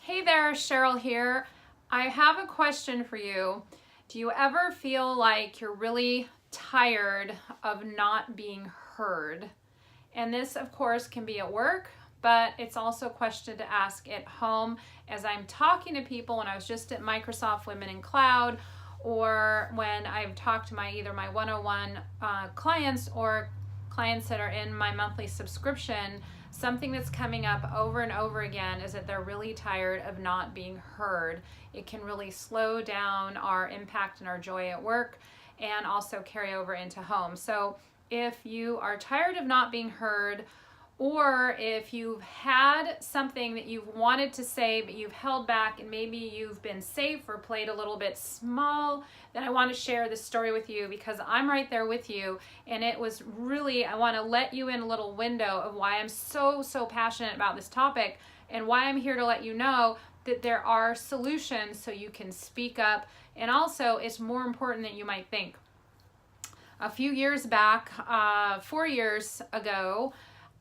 Hey there, Sheryl here. I have a question for you. Do you ever feel like you're really tired of not being heard? And this, of course, can be at work, but it's also a question to ask at home as I'm talking to people when I was just at Microsoft Women in Cloud, or when I've talked to either my one-on-one clients or clients that are in my monthly subscription. Something that's coming up over and over again is that they're really tired of not being heard. It can really slow down our impact and our joy at work and also carry over into home. So if you are tired of not being heard, or if you've had something that you've wanted to say but you've held back and maybe you've been safe or played a little bit small, then I want to share this story with you because I'm right there with you. And it was really, I want to let you in a little window of why I'm so passionate about this topic and why I'm here to let you know that there are solutions so you can speak up. And also, it's more important than you might think. A few years back, 4 years ago,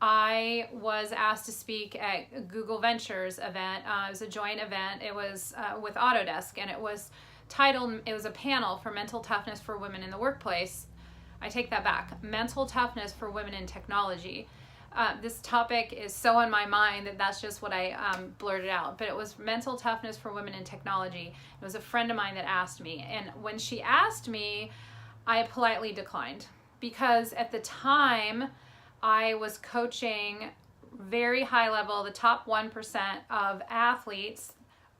I was asked to speak at Google Ventures event. It was a joint event. It was with Autodesk, and it was titled, it was a panel for mental toughness for women in the workplace. I take that back. Mental toughness for women in technology. This topic is so on my mind that that's just what I blurted out. But it was mental toughness for women in technology. It was a friend of mine that asked me. And when she asked me, I politely declined. Because at the time, I was coaching very high level, the top 1% of athletes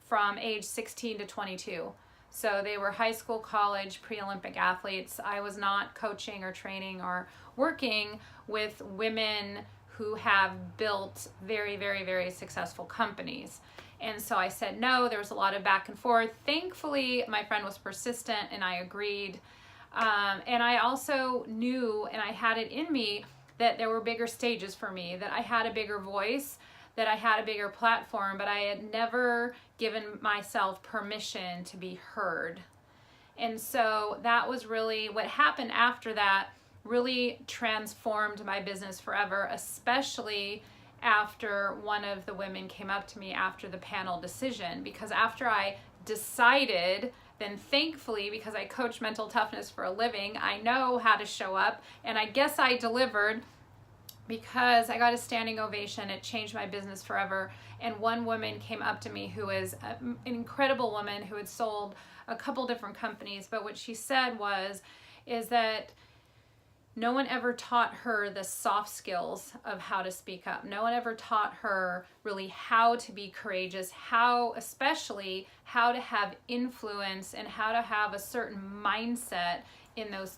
from age 16 to 22. So they were high school, college, pre-Olympic athletes. I was not coaching or training or working with women who have built very successful companies. And so I said no. There was a lot of back and forth. Thankfully, my friend was persistent and I agreed. And I also knew, and I had it in me, that there were bigger stages for me, that I had a bigger voice, that I had a bigger platform, but I had never given myself permission to be heard. And so that was really what happened after that, really transformed my business forever, especially after one of the women came up to me after the panel decision. Because after I decided, then thankfully, because I coach mental toughness for a living, I know how to show up, and I guess I delivered because I got a standing ovation. It changed my business forever. And one woman came up to me who is an incredible woman who had sold a couple different companies, but what she said is that no one ever taught her the soft skills of how to speak up. No one ever taught her really how to be courageous, especially how to have influence and how to have a certain mindset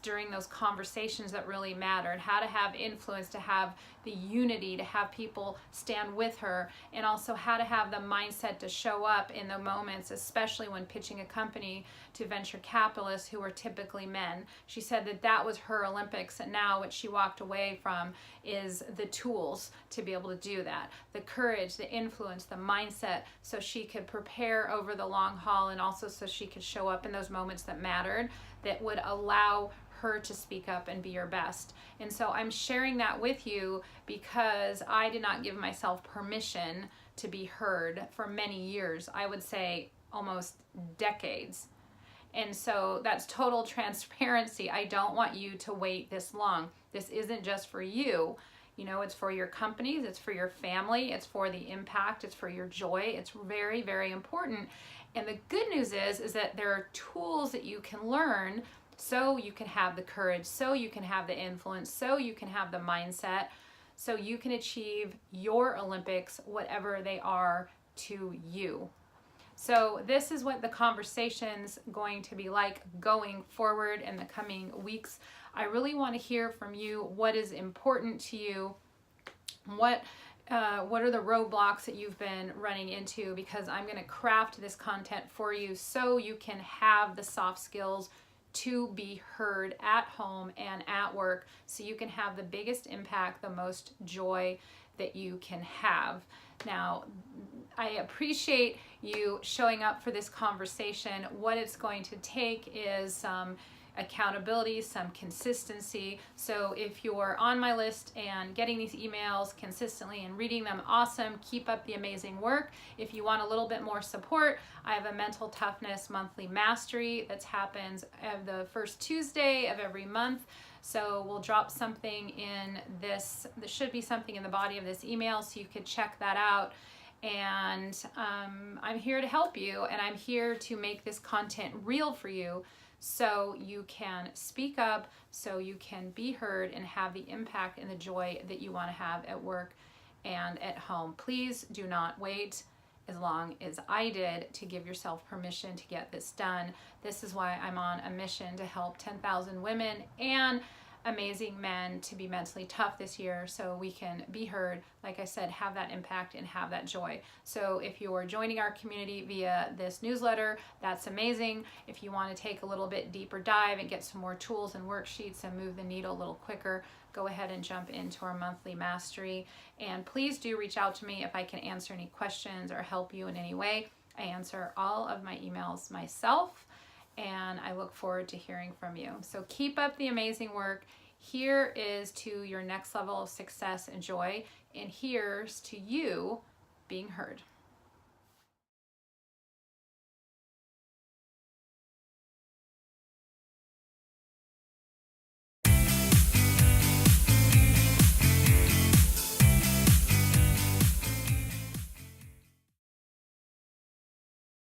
during those conversations that really mattered, how to have influence, to have the unity, to have people stand with her, and also how to have the mindset to show up in the moments, especially when pitching a company to venture capitalists who were typically men. She said that was her Olympics, and now what she walked away from is the tools to be able to do that, the courage, the influence, the mindset, so she could prepare over the long haul, and also so she could show up in those moments that mattered, that would allow her to speak up and be your best. And so I'm sharing that with you because I did not give myself permission to be heard for many years. I would say almost decades. And so that's total transparency. I don't want you to wait this long. This isn't just for you. You know, it's for your companies, it's for your family, it's for the impact, it's for your joy. It's very important. And the good news is that there are tools that you can learn so you can have the courage, so you can have the influence, so you can have the mindset, so you can achieve your Olympics, whatever they are to you. So this is what the conversation's going to be like going forward in the coming weeks. I really want to hear from you what is important to you, what are the roadblocks that you've been running into, because I'm going to craft this content for you so you can have the soft skills to be heard at home and at work, so you can have the biggest impact, the most joy that you can have. Now, I appreciate you showing up for this conversation. What it's going to take is accountability, some consistency. So if you're on my list and getting these emails consistently and reading them, awesome. Keep up the amazing work. If you want a little bit more support, I have a mental toughness monthly mastery that happens the first Tuesday of every month. So we'll drop something in this. There should be something in the body of this email, so you could check that out. And I'm here to help you, and I'm here to make this content real for you so you can speak up, so you can be heard and have the impact and the joy that you want to have at work and at home. Please do not wait as long as I did to give yourself permission to get this done. This is why I'm on a mission to help 10,000 women and amazing men to be mentally tough this year, so we can be heard, like I said, have that impact and have that joy. So if you're joining our community via this newsletter, that's amazing. If you want to take a little bit deeper dive and get some more tools and worksheets and move the needle a little quicker, go ahead and jump into our monthly mastery. And please do reach out to me if I can answer any questions or help you in any way. I answer all of my emails myself, and I look forward to hearing from you. So keep up the amazing work. Here is to your next level of success and joy, and here's to you being heard.